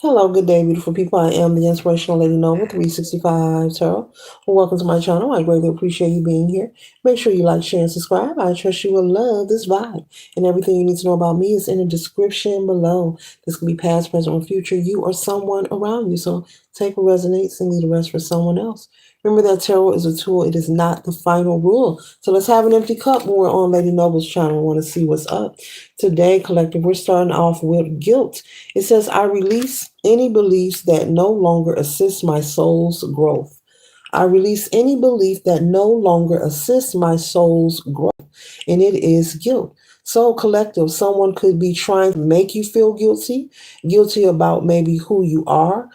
Hello, good day, beautiful people. I am the Inspirational Lady Noble 365 Tarot. Welcome to my channel. I greatly appreciate you being here. Make sure you like, share, and subscribe. I trust you will love this vibe. And everything you need to know about me is in the description below. This can be past, present, or future, you or someone around you. So take what resonates and leave the rest for someone else. Remember that tarot is a tool. It is not the final rule. So let's have an empty cup when we're on Lady Noble's channel. I want to see what's up. Today, collective, we're starting off with guilt. It says, I release any beliefs that no longer assist my soul's growth. I release any belief that no longer assists my soul's growth, and it is guilt. So, collective, someone could be trying to make you feel guilty about maybe who you are,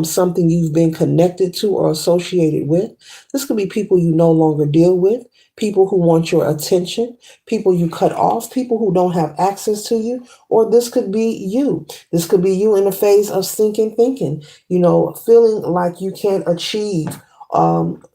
something you've been connected to or associated with. This could be people you no longer deal with, people who want your attention, people you cut off, people who don't have access to you, or this could be you. This could be you in the phase of stinking thinking, feeling like you can't achieve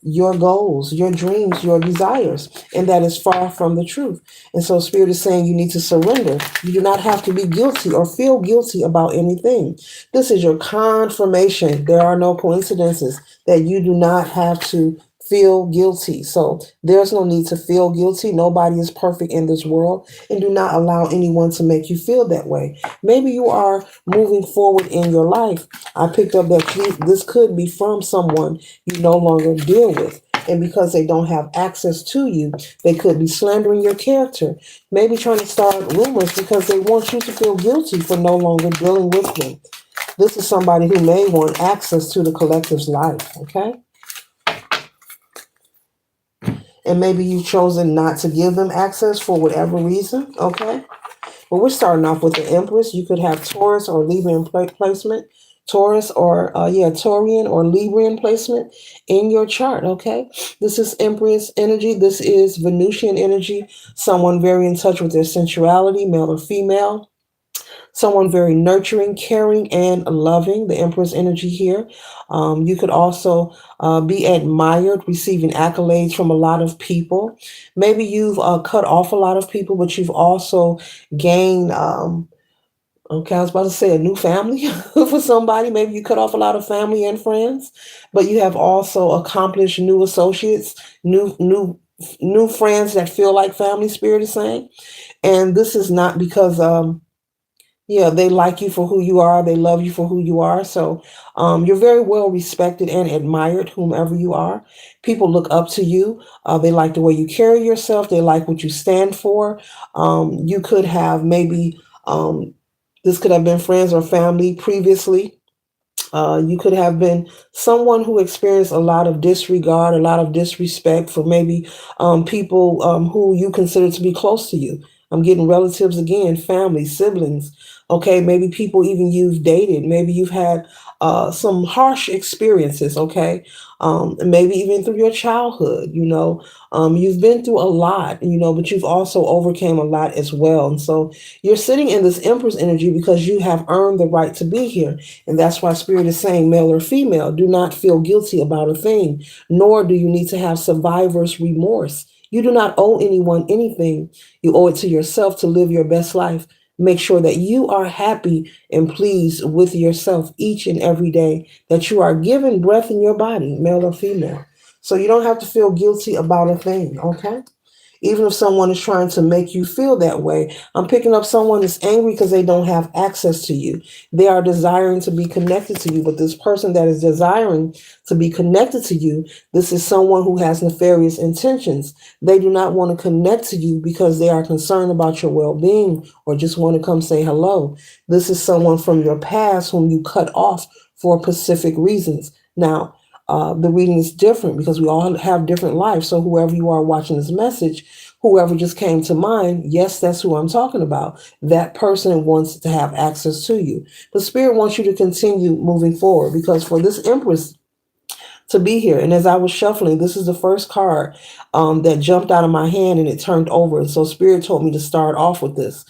your goals, your dreams, your desires, and that is far from the truth. And so, Spirit is saying you need to surrender. You do not have to be guilty or feel guilty about anything. This is your confirmation. There are no coincidences that you do not have to feel guilty. So there's no need to feel guilty. Nobody is perfect in this world, and do not allow anyone to make you feel that way. Maybe you are moving forward in your life. I picked up that this could be from someone you no longer deal with. And because they don't have access to you, they could be slandering your character, maybe trying to start rumors because they want you to feel guilty for no longer dealing with them. This is somebody who may want access to the collective's life, okay? And maybe you've chosen not to give them access for whatever reason, okay? But we're starting off with the Empress. You could have Taurus or Libran placement, Taurus or Taurian or Libran placement in your chart, okay? This is Empress energy. This is Venusian energy. Someone very in touch with their sensuality, male or female. Someone very nurturing, caring, and loving, the Empress energy here. You could also be admired, receiving accolades from a lot of people. Maybe you've cut off a lot of people, but you've also gained, okay, I was about to say a new family for somebody. Maybe you cut off a lot of family and friends, but you have also accomplished new associates, new friends that feel like family, Spirit is saying. And this is not because they like you for who you are. They love you for who you are. So you're very well respected and admired, whomever you are. People look up to you. They like the way you carry yourself. They like what you stand for. You could have maybe, this could have been friends or family previously. You could have been someone who experienced a lot of disregard, a lot of disrespect for maybe people who you consider to be close to you. I'm getting relatives again, family, siblings. Okay, maybe people even you've dated. Maybe you've had some harsh experiences. Okay, maybe even through your childhood. You've been through a lot. But you've also overcame a lot as well. And so you're sitting in this Empress energy because you have earned the right to be here. And that's why Spirit is saying, male or female, do not feel guilty about a thing, nor do you need to have survivor's remorse. You do not owe anyone anything. You owe it to yourself to live your best life. Make sure that you are happy and pleased with yourself each and every day, that you are given breath in your body, male or female. So you don't have to feel guilty about a thing, okay? Even if someone is trying to make you feel that way, I'm picking up someone that's angry because they don't have access to you. They are desiring to be connected to you, but this person that is desiring to be connected to you, this is someone who has nefarious intentions. They do not want to connect to you because they are concerned about your well-being or just want to come say hello. This is someone from your past whom you cut off for specific reasons. Now, the reading is different because we all have different lives. So whoever you are watching this message, whoever just came to mind, yes, that's who I'm talking about. That person wants to have access to you. The Spirit wants you to continue moving forward because for this Empress to be here, and as I was shuffling, this is the first card that jumped out of my hand and it turned over. And so Spirit told me to start off with this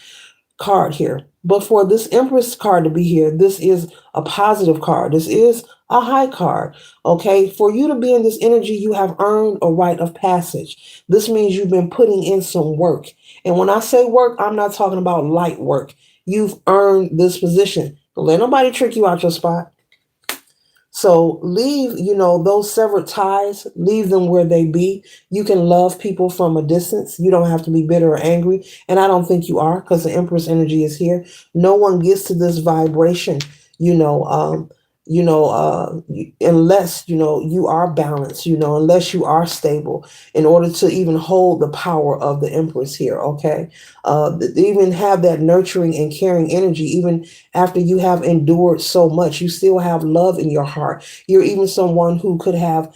card here. But for this Empress card to be here, this is a positive card. This is a high card. Okay. For you to be in this energy, you have earned a rite of passage. This means you've been putting in some work. And when I say work, I'm not talking about light work. You've earned this position. Don't let nobody trick you out your spot. So leave, those severed ties, leave them where they be. You can love people from a distance. You don't have to be bitter or angry. And I don't think you are, because the Empress energy is here. No one gets to this vibration, you know, um, unless, you are balanced, unless you are stable in order to even hold the power of the Empress here. Okay. Even have that nurturing and caring energy, even after you have endured so much, you still have love in your heart. You're even someone who could have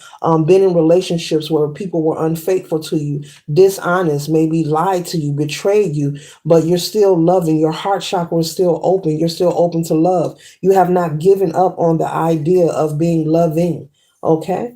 been in relationships where people were unfaithful to you, dishonest, maybe lied to you, betrayed you, but you're still loving. Your heart chakra is still open. You're still open to love. You have not given up on the idea of being loving. Okay.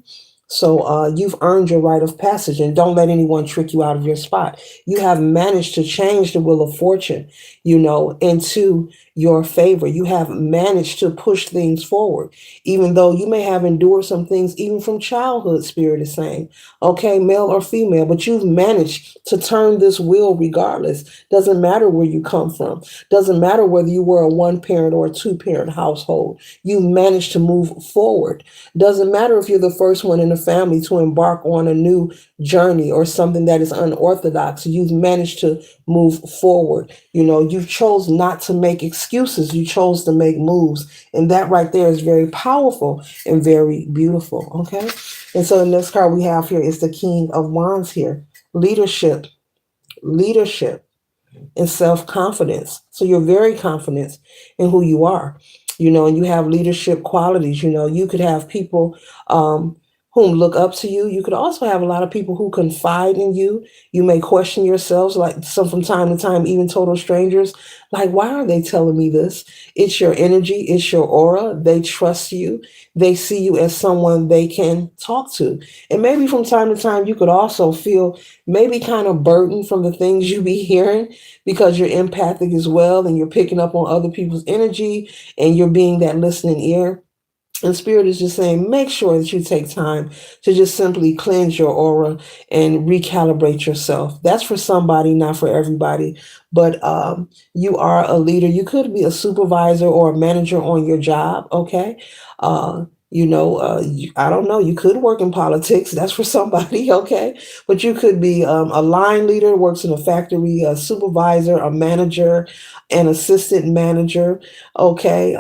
So you've earned your rite of passage, and don't let anyone trick you out of your spot. You have managed to change the wheel of fortune, into your favor. You have managed to push things forward, even though you may have endured some things, even from childhood, Spirit is saying, okay, male or female, but you've managed to turn this wheel regardless. Doesn't matter where you come from, doesn't matter whether you were a one parent or a two-parent household. You managed to move forward. Doesn't matter if you're the first one in the family to embark on a new journey or something that is unorthodox. You've managed to move forward. You chose not to make excuses. You chose to make moves. And that right there is very powerful and very beautiful. Okay. And so the next card we have here is the King of Wands here. Leadership, leadership, and self-confidence. So you're very confident in who you are, and you have leadership qualities. You could have people whom look up to you. You could also have a lot of people who confide in you. You may question yourselves, like some from time to time, even total strangers, like, why are they telling me this? It's your energy, it's your aura. They trust you. They see you as someone they can talk to. And maybe from time to time, you could also feel maybe kind of burdened from the things you be hearing, because you're empathic as well, and you're picking up on other people's energy, and you're being that listening ear. And Spirit is just saying, make sure that you take time to just simply cleanse your aura and recalibrate yourself. That's for somebody, not for everybody. But you are a leader. You could be a supervisor or a manager on your job. Okay. I don't know. You could work in politics. That's for somebody. Okay. But you could be a line leader, works in a factory, a supervisor, a manager, an assistant manager. Okay.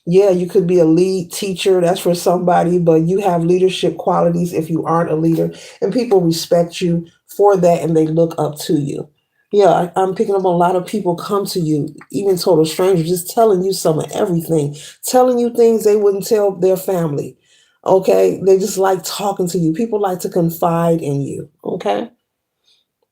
Yeah, you could be a lead teacher. That's for somebody, but you have leadership qualities if you aren't a leader, and people respect you for that, and they look up to you. Yeah, I'm picking up a lot of people come to you, even total strangers, just telling you some of everything, telling you things they wouldn't tell their family. Okay, they just like talking to you. People like to confide in you. Okay.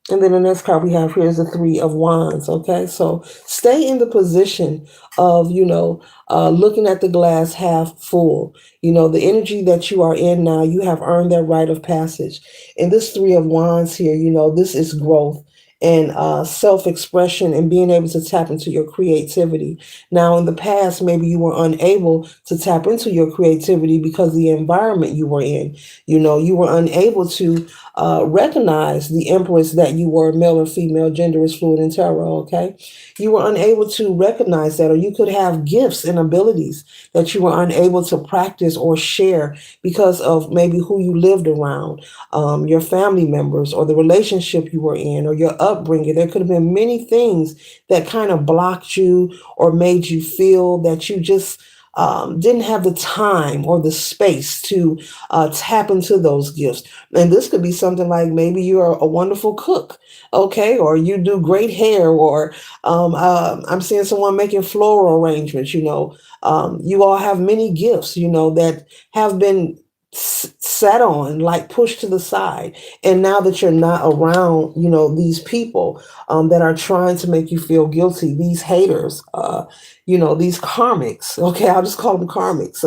And then the next card we have here is the Three of Wands. Okay, so stay in the position of, looking at the glass half full. The energy that you are in now, you have earned that rite of passage. And this Three of Wands here, this is growth and self-expression and being able to tap into your creativity. Now, in the past, maybe you were unable to tap into your creativity because the environment you were in. You were unable to recognize the empress that you were, male or female, gender is fluid in tarot. Okay, you were unable to recognize that, or you could have gifts and abilities that you were unable to practice or share because of maybe who you lived around, your family members, or the relationship you were in, or your upbringing. There could have been many things that kind of blocked you or made you feel that you just didn't have the time or the space to tap into those gifts. And this could be something like maybe you're a wonderful cook, okay, or you do great hair, or I'm seeing someone making floral arrangements. You all have many gifts, that have been sat on, like pushed to the side, and now that you're not around, these people that are trying to make you feel guilty, these haters, these karmics. Okay, I'll just call them karmics.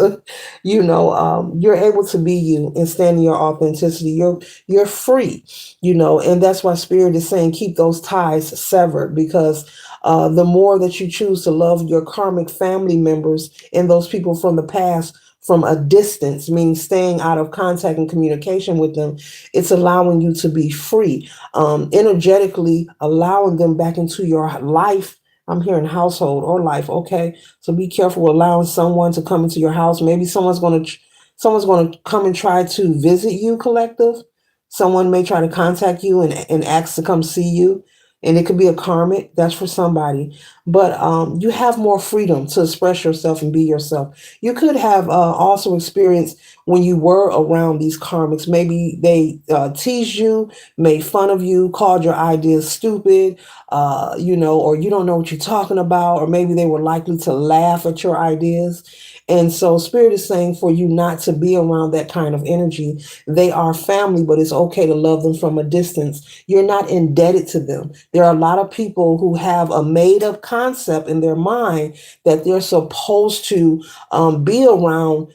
You're able to be you and stand in your authenticity. You're free, and that's why Spirit is saying keep those ties severed, because the more that you choose to love your karmic family members and those people from the past from a distance, meaning staying out of contact and communication with them, it's allowing you to be free, energetically allowing them back into your life I'm hearing household or life. Okay, so be careful allowing someone to come into your house. Maybe someone's going to come and try to visit you, collective. Someone may try to contact you and ask to come see you, and it could be a karmic. That's for somebody. But you have more freedom to express yourself and be yourself. You could have also experienced when you were around these karmics. Maybe they teased you, made fun of you, called your ideas stupid, or you don't know what you're talking about, or maybe they were likely to laugh at your ideas. And so Spirit is saying for you not to be around that kind of energy. They are family, but it's okay to love them from a distance. You're not indebted to them. There are a lot of people who have a made up concept in their mind that they're supposed to be around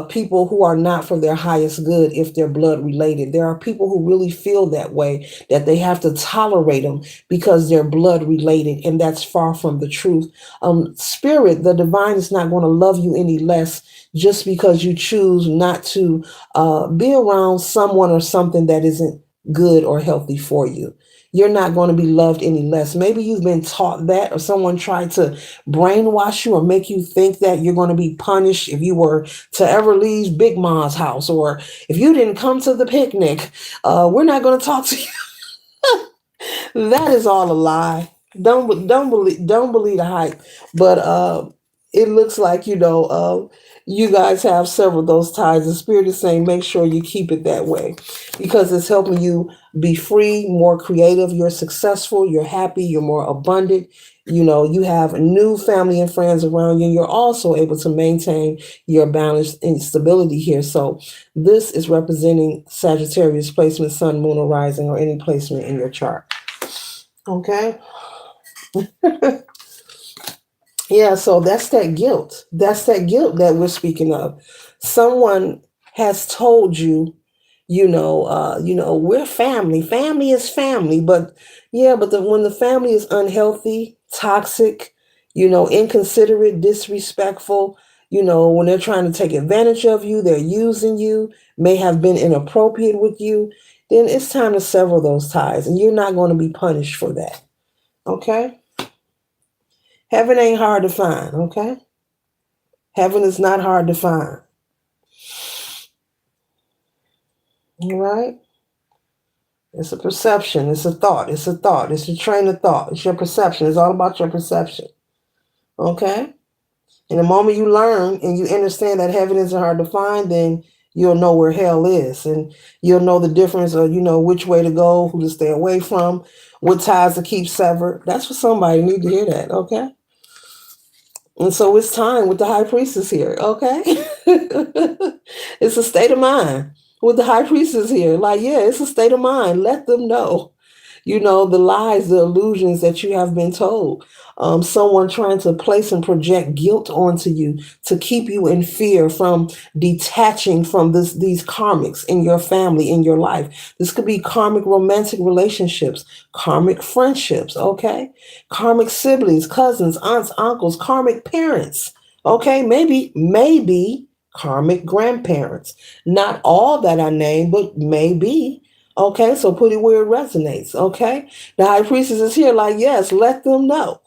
people who are not for their highest good if they're blood related. There are people who really feel that way, that they have to tolerate them because they're blood related, and that's far from the truth. Spirit, the divine, is not going to love you any less just because you choose not to be around someone or something that isn't good or healthy for you. You're not going to be loved any less. Maybe you've been taught that, or someone tried to brainwash you or make you think that you're going to be punished if you were to ever leave Big Ma's house, or if you didn't come to the picnic, we're not going to talk to you. That is all a lie. Don't believe the hype. But it looks like you guys have several of those ties. The Spirit is saying make sure you keep it that way because it's helping you be free, more creative. You're successful. You're happy. You're more abundant. You have new family and friends around you, and you're also able to maintain your balance and stability here. So this is representing Sagittarius placement, Sun, Moon, or Rising, or any placement in your chart. Okay. Yeah, so that's that guilt. That's that guilt that we're speaking of. Someone has told you, we're family. Family is family, but yeah, but when the family is unhealthy, toxic, inconsiderate, disrespectful, when they're trying to take advantage of you, they're using you, may have been inappropriate with you, then it's time to sever those ties, and you're not going to be punished for that. Okay? Heaven ain't hard to find, okay? Heaven is not hard to find. All right? It's a perception. It's a thought. It's a thought. It's a train of thought. It's your perception. It's all about your perception. Okay? And the moment you learn and you understand that heaven isn't hard to find, then you'll know where hell is. And you'll know the difference of, which way to go, who to stay away from, what ties to keep severed. That's for somebody need to hear that, okay? And so it's time with the high priestess here, okay? It's a state of mind with the high priestess here. Like, yeah, it's a state of mind. Let them know, the lies, the illusions that you have been told. Someone trying to place and project guilt onto you to keep you in fear from detaching from these karmics in your family, in your life. This could be karmic romantic relationships, karmic friendships, okay? Karmic siblings, cousins, aunts, uncles, karmic parents, okay? Maybe karmic grandparents. Not all that I named, but maybe. Okay, so put it where it resonates. Okay, the high priestess is here, like, yes, let them know.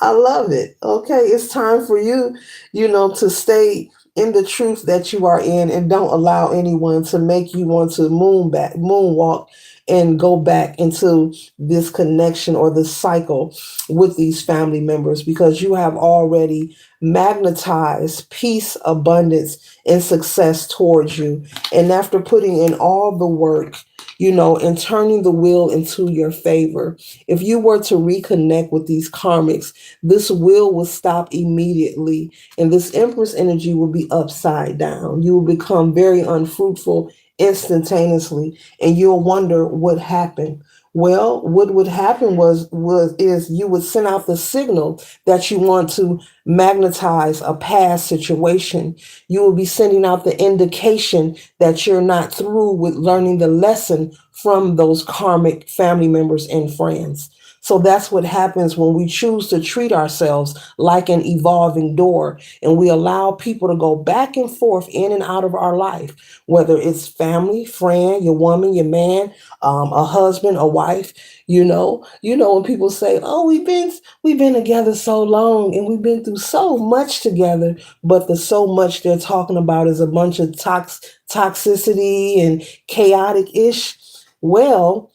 I love it. Okay, it's time for you, to stay in the truth that you are in, and don't allow anyone to make you want to moonwalk and go back into this connection or this cycle with these family members, because you have already magnetized peace, abundance, and success towards you. And after putting in all the work, and turning the wheel into your favor, if you were to reconnect with these karmics, this wheel will stop immediately, and this Empress energy will be upside down. You will become very unfruitful instantaneously, and you'll wonder what happened. Well, what would happen is you would send out the signal that you want to magnetize a past situation. You will be sending out the indication that you're not through with learning the lesson from those karmic family members and friends. So that's what happens when we choose to treat ourselves like an evolving door and we allow people to go back and forth in and out of our life, whether it's family, friend, your woman, your man, a husband, a wife. When people say, "Oh, we've been together so long and we've been through so much together," but the so much they're talking about is a bunch of toxicity and chaotic ish. Well,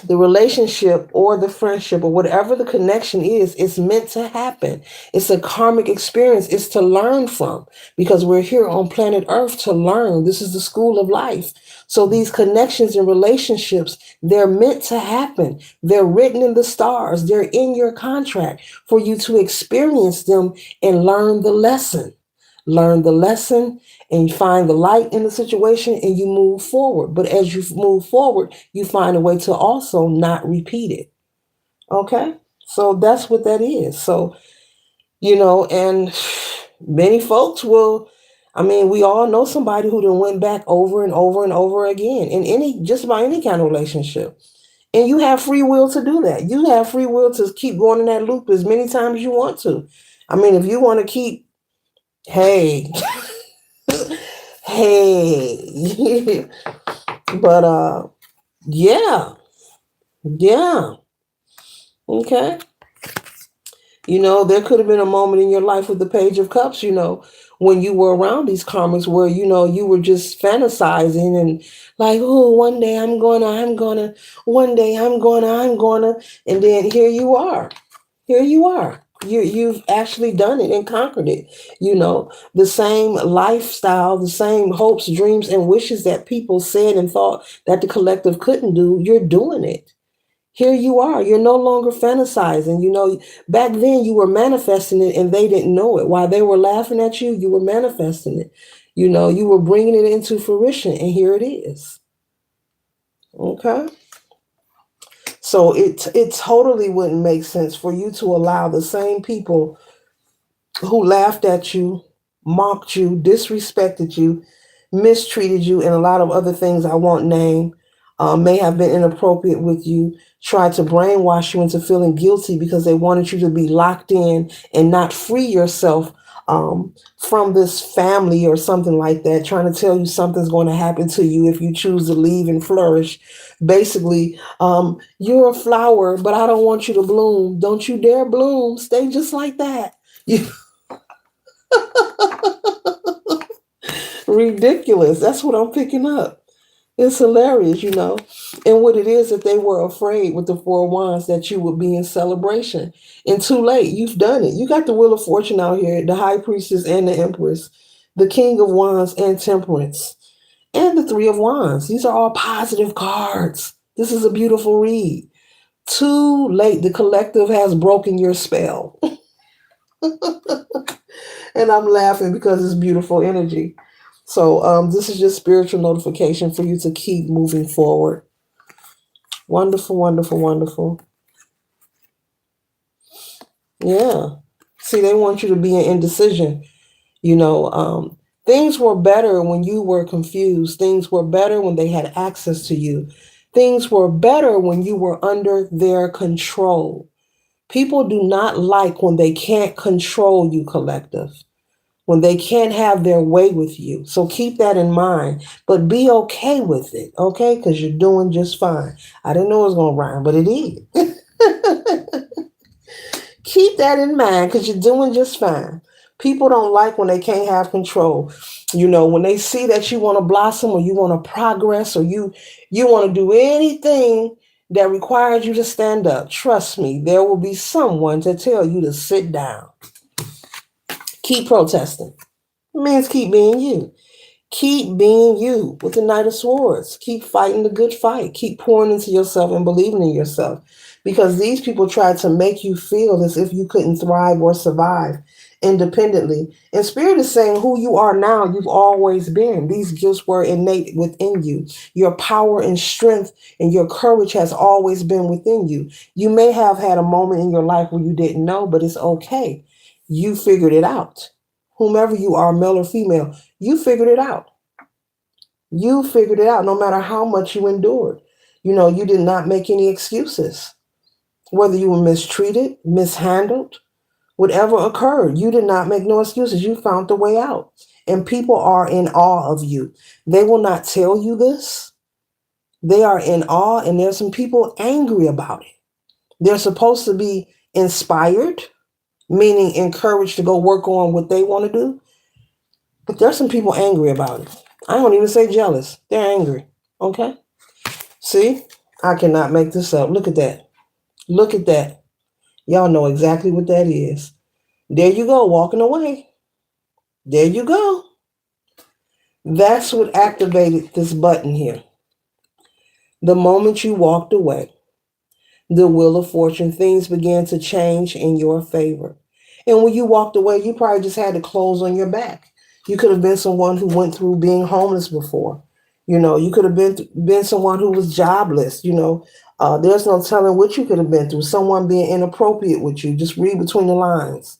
the relationship or the friendship or whatever the connection is, it's meant to happen. It's a karmic experience. It's to learn from because we're here on planet Earth to learn. This is the school of life. So these connections and relationships, they're meant to happen. They're written in the stars. They're in your contract for you to experience them and learn the lesson and you find the light in the situation and you move forward. But as you move forward, you find a way to also not repeat it. Okay? So that's what that is. So, and many folks will, I mean, we all know somebody who done went back over and over and over again in just about any kind of relationship. And you have free will to do that. You have free will to keep going in that loop as many times as you want to. I mean, if you want to keep, hey, hey. But yeah, yeah. Okay. There could have been a moment in your life with the Page of Cups, when you were around these karmics where, you were just fantasizing and like, oh, one day one day I'm gonna, and then here you are. Here you are. You've actually done it and conquered it. The same lifestyle, the same hopes, dreams, and wishes that people said and thought that the collective couldn't do, you're doing it. Here you are. You're no longer fantasizing. Back then you were manifesting it and they didn't know it. While they were laughing at you, you were manifesting it. You were bringing it into fruition and here it is. Okay. So it totally wouldn't make sense for you to allow the same people who laughed at you, mocked you, disrespected you, mistreated you, and a lot of other things I won't name, may have been inappropriate with you, tried to brainwash you into feeling guilty because they wanted you to be locked in and not free yourself from this family or something like that, trying to tell you something's going to happen to you if you choose to leave and flourish. Basically, you're a flower, but I don't want you to bloom. Don't you dare bloom. Stay just like that. Ridiculous. That's what I'm picking up. It's hilarious. And what it is that they were afraid with the Four of Wands that you would be in celebration. And too late. You've done it. You got the Wheel of Fortune out here, the High Priestess and the Empress, the King of Wands and Temperance, and the Three of Wands. These are all positive cards. This is a beautiful read. Too late. The collective has broken your spell. And I'm laughing because it's beautiful energy. So this is just spiritual notification for you to keep moving forward. Wonderful, wonderful, wonderful. Yeah. See, they want you to be in indecision. Things were better when you were confused. Things were better when they had access to you. Things were better when you were under their control. People do not like when they can't control you, collective, when they can't have their way with you. So keep that in mind, but be okay with it, okay? Because you're doing just fine. I didn't know it was going to rhyme, but it is. Keep that in mind because you're doing just fine. People don't like when they can't have control. When they see that you want to blossom or you want to progress or you want to do anything that requires you to stand up, trust me, there will be someone to tell you to sit down. Keep protesting. It means keep being you. Keep being you with the Knight of Swords. Keep fighting the good fight. Keep pouring into yourself and believing in yourself. Because these people tried to make you feel as if you couldn't thrive or survive independently. And Spirit is saying who you are now, you've always been. These gifts were innate within you. Your power and strength and your courage has always been within you. You may have had a moment in your life where you didn't know, but it's okay. You figured it out. Whomever you are, male or female, you figured it out. You figured it out no matter how much you endured. You did not make any excuses. Whether you were mistreated, mishandled, whatever occurred, you did not make no excuses. You found the way out. And people are in awe of you. They will not tell you this. They are in awe, and there's some people angry about it. They're supposed to be inspired, meaning encouraged to go work on what they want to do. But there's some people angry about it. I don't even say jealous. They're angry. Okay? See? I cannot make this up. Look at that. Look at that. Y'all know exactly what that is. There you go, walking away. There you go. That's what activated this button here. The moment you walked away, the wheel of fortune, things began to change in your favor. And when you walked away, you probably just had the clothes on your back. You could have been someone who went through being homeless before. You could have been someone who was jobless. There's no telling what you could have been through. Someone being inappropriate with you. Just read between the lines.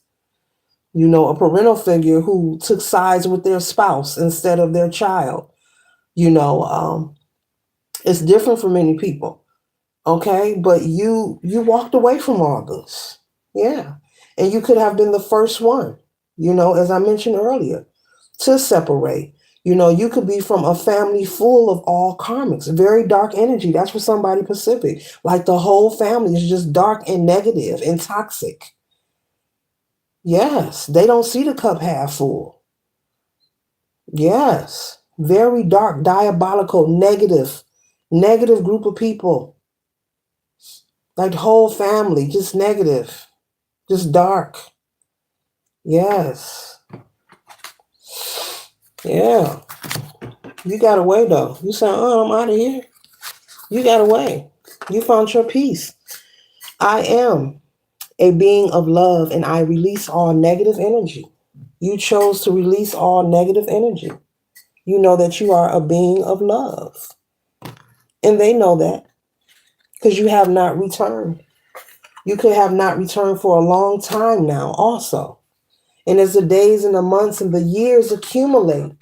A parental figure who took sides with their spouse instead of their child. It's different for many people. Okay, but you walked away from all this. Yeah. And you could have been the first one, as I mentioned earlier, to separate. You could be from a family full of all karmics, very dark energy. That's for somebody Pacific. Like the whole family is just dark and negative and toxic. Yes, they don't see the cup half full. Yes, very dark, diabolical, negative group of people. Like the whole family, just negative, just dark. Yes. Yeah. You got away though. You said, I'm out of here. You got away. You found your peace. I am a being of love and I release all negative energy. You chose to release all negative energy. You know that you are a being of love. And they know that because you have not returned. You could have not returned for a long time now also. And as the days and the months and the years accumulate,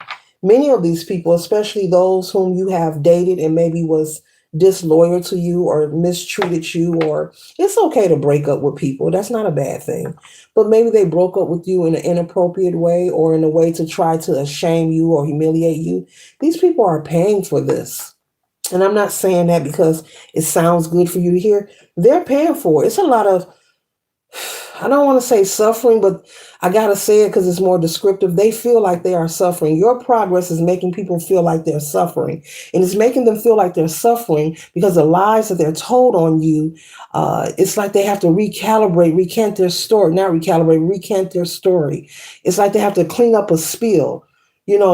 many of these people, especially those whom you have dated and maybe was disloyal to you or mistreated you, or it's okay to break up with people. That's not a bad thing. But maybe they broke up with you in an inappropriate way or in a way to try to shame you or humiliate you. These people are paying for this. And I'm not saying that because it sounds good for you to hear. They're paying for it. It's a lot of, I don't want to say suffering, but I got to say it because it's more descriptive. They feel like they are suffering. Your progress is making people feel like they're suffering. And it's making them feel like they're suffering because the lies that they're told on you, it's like they have to recant their story. Not recalibrate, recant their story. It's like they have to clean up a spill.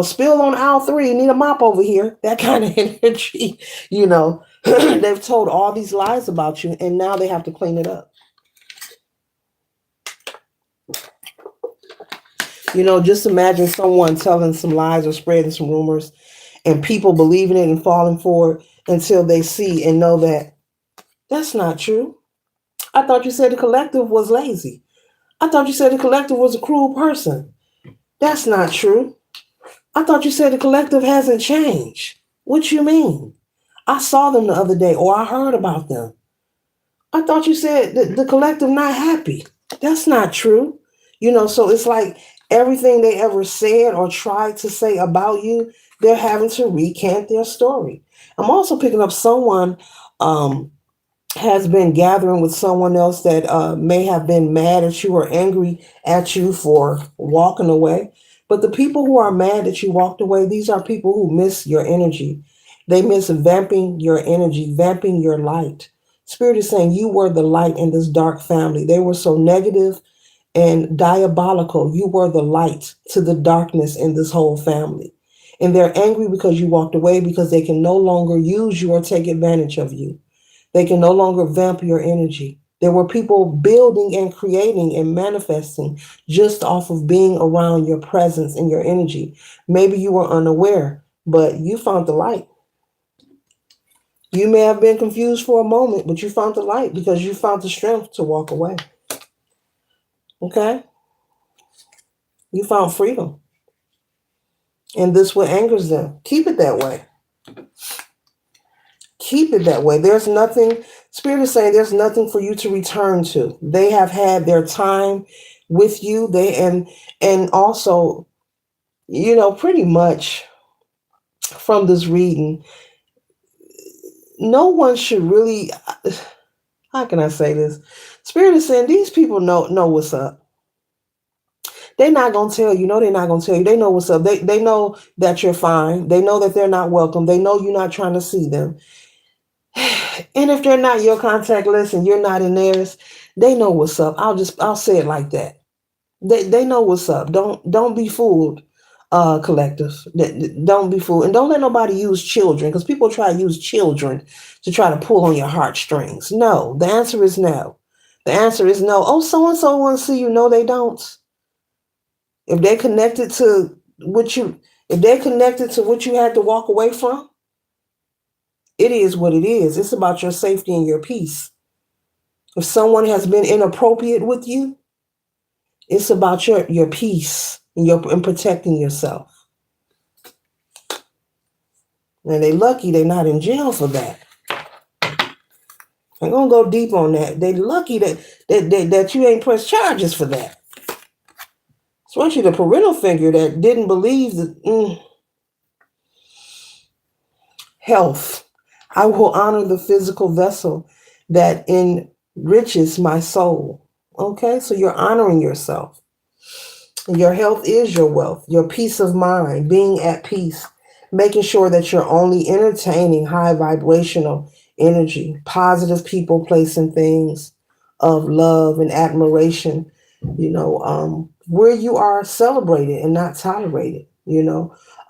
Spill on aisle 3, need a mop over here. That kind of energy, They've told all these lies about you, and now they have to clean it up. Just imagine someone telling some lies or spreading some rumors and people believing it and falling for it until they see and know that that's not true. I thought you said the collective was lazy. I thought you said the collective was a cruel person. That's not true. I thought you said the collective hasn't changed. What you mean? I saw them the other day or I heard about them. I thought you said the collective not happy. That's not true. So it's like everything they ever said or tried to say about you, they're having to recant their story. I'm also picking up someone has been gathering with someone else that may have been mad at you or angry at you for walking away. But the people who are mad that you walked away, these are people who miss your energy. They miss vamping your energy, vamping your light. Spirit is saying you were the light in this dark family. They were so negative and diabolical. You were the light to the darkness in this whole family. And they're angry because you walked away because they can no longer use you or take advantage of you. They can no longer vamp your energy. There were people building and creating and manifesting just off of being around your presence and your energy. Maybe you were unaware, but you found the light. You may have been confused for a moment, but you found the light because you found the strength to walk away. Okay? You found freedom. And this what angers them. Keep it that way. Keep it that way. There's nothing Spirit is saying there's nothing for you to return to. They have had their time with you. And also, pretty much from this reading, no one should really, how can I say this? Spirit is saying these people know what's up. They're not gonna tell you. No, they're not gonna tell you. They know what's up. They know that you're fine. They know that they're not welcome. They know you're not trying to see them. And if they're not your contact list and you're not in theirs, they know what's up. I'll say it like that. They know what's up. Don't be fooled, collective. Don't be fooled, and don't let nobody use children, because people try to use children to try to pull on your heartstrings. No, the answer is no. The answer is no. Oh, so and so want to see you. No, they don't. If they're connected to what you, if they're connected to what you had to walk away from, it is what it is. It's about your safety and your peace. If someone has been inappropriate with you, it's about your peace and protecting yourself. And they lucky they're not in jail for that. I'm gonna go deep on that. They lucky that you ain't pressed charges for that. Especially the parental figure that didn't believe that. Health. I will honor the physical vessel that enriches my soul. Okay, so you're honoring yourself. Your health is your wealth, your peace of mind, being at peace, making sure that you're only entertaining high vibrational energy, positive people, place, and things of love and admiration, where you are celebrated and not tolerated,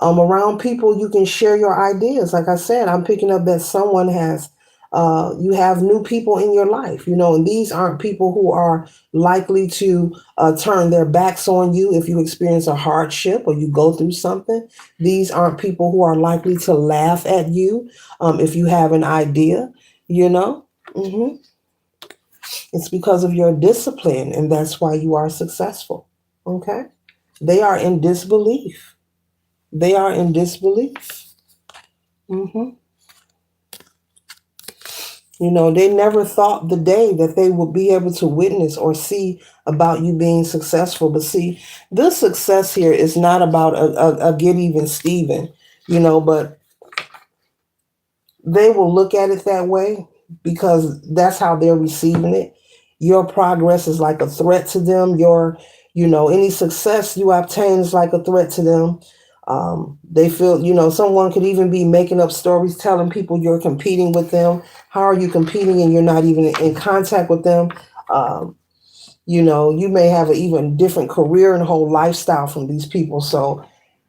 around people you can share your ideas. Like I said, I'm picking up that someone has you have new people in your life, and these aren't people who are likely to turn their backs on you if you experience a hardship or you go through something. These aren't people who are likely to laugh at you if you have an idea, you know. hmm It's because of your discipline, and that's why you are successful. Okay? They are in disbelief. They are in disbelief. hmm they never thought the day that they would be able to witness or see about you being successful. But see, this success here is not about a get even Steven, but they will look at it that way because that's how they're receiving it. Your progress is like a threat to them. Any success you obtain is like a threat to them. They feel, someone could even be making up stories, telling people you're competing with them. How are you competing and you're not even in contact with them? You may have an even different career and whole lifestyle from these people. So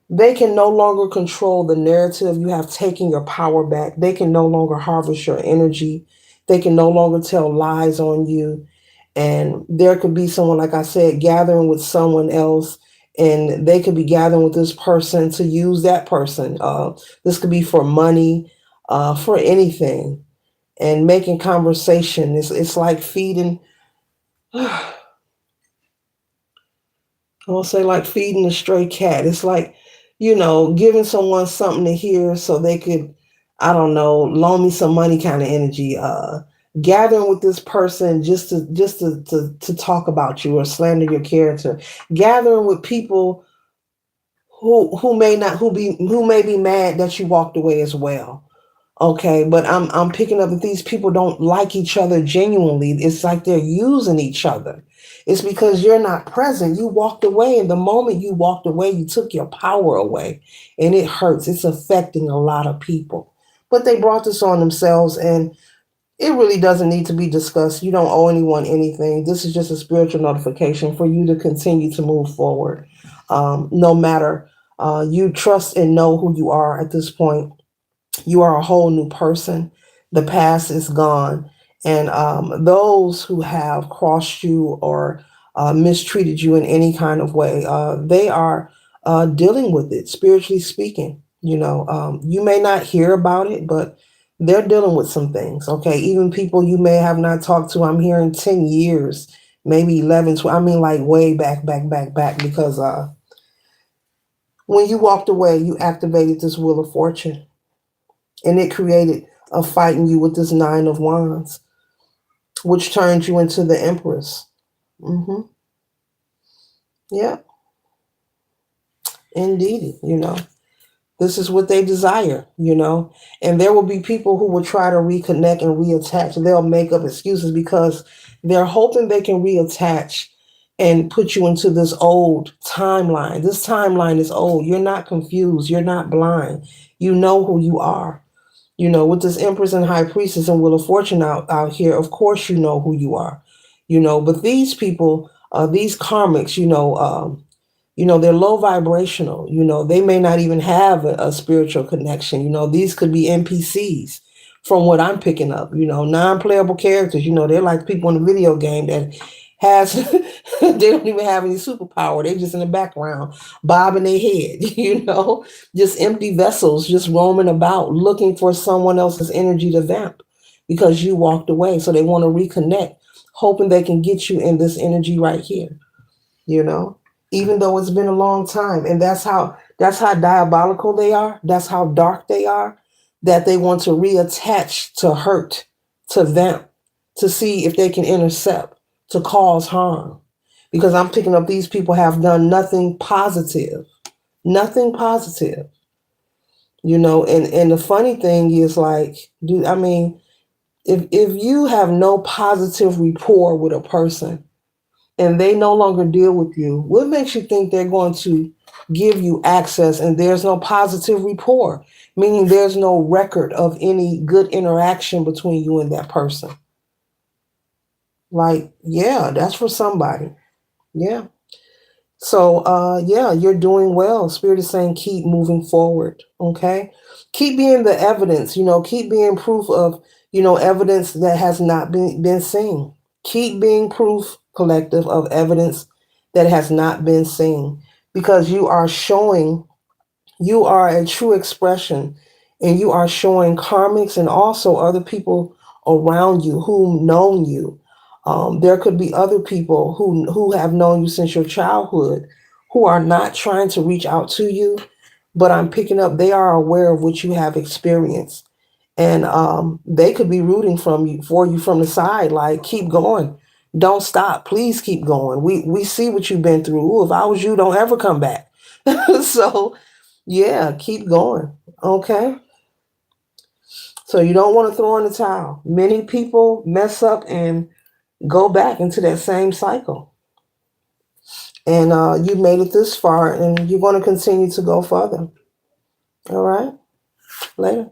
they can no longer control the narrative. You have taken your power back. They can no longer harvest your energy. They can no longer tell lies on you. And there could be someone, like I said, gathering with someone else, and they could be gathering with this person to use that person. This could be for money, for anything, and making conversation. It's like feeding. I will say like feeding a stray cat. It's like, giving someone something to hear so they could, I don't know, loan me some money kind of energy. Gathering with this person just to talk about you or slander your character. Gathering with people who may be mad that you walked away as well. Okay, but I'm picking up that these people don't like each other genuinely. It's like they're using each other. It's because you're not present. You walked away, and the moment you walked away, you took your power away, and it hurts. It's affecting a lot of people. But they brought this on themselves, and it really doesn't need to be discussed. You don't owe anyone anything. This is just a spiritual notification for you to continue to move forward. No matter you trust and know who you are at this point. You are a whole new person. The past is gone. And those who have crossed you or mistreated you in any kind of way, they are dealing with it, spiritually speaking. You may not hear about it, but they're dealing with some things. Okay. Even people you may have not talked to, I'm hearing 10 years, maybe 11, 12. I mean, like way back, because when you walked away, you activated this wheel of fortune, and it created a fight in you with this 9 of wands. which turned you into the Empress. Mm-hmm. Yeah, indeed. This is what they desire. And there will be people who will try to reconnect and reattach. They'll make up excuses because they're hoping they can reattach and put you into this old timeline. This timeline is old. You're not confused. You're not blind. You know who you are. With this Empress and High Priestess and Wheel of Fortune out here, of course you know who you are. But these people, these karmics, they're low vibrational. They may not even have a spiritual connection. These could be NPCs from what I'm picking up. Non-playable characters. They're like people in a video game that has they don't even have any superpower. They're just in the background bobbing their head. Just empty vessels, just roaming about looking for someone else's energy to vamp because you walked away. So they want to reconnect, hoping they can get you in this energy right here. you know, even though it's been a long time. And that's how diabolical they are. That's how dark they are, that they want to reattach to hurt, to vamp, to see if they can intercept, to cause harm. Because I'm picking up these people have done nothing positive. Nothing positive. And the funny thing is like, dude, I mean, if you have no positive rapport with a person, and they no longer deal with you, what makes you think they're going to give you access and there's no positive rapport? Meaning there's no record of any good interaction between you and that person. Like, yeah, that's for somebody. Yeah. So, yeah, you're doing well. Spirit is saying keep moving forward. Okay. Keep being the evidence, keep being proof of, evidence that has not been seen. Keep being proof, collective, of evidence that has not been seen, because you are a true expression, and you are showing karmics and also other people around you who known you. There could be other people who have known you since your childhood, who are not trying to reach out to you, but I'm picking up they are aware of what you have experienced, and they could be rooting for you from the side, like keep going, don't stop, please keep going. We see what you've been through. Ooh, if I was you, don't ever come back. So yeah, keep going. Okay. So you don't want to throw in the towel. Many people mess up and go back into that same cycle. And you made it this far, and you're going to continue to go further. All right. Later.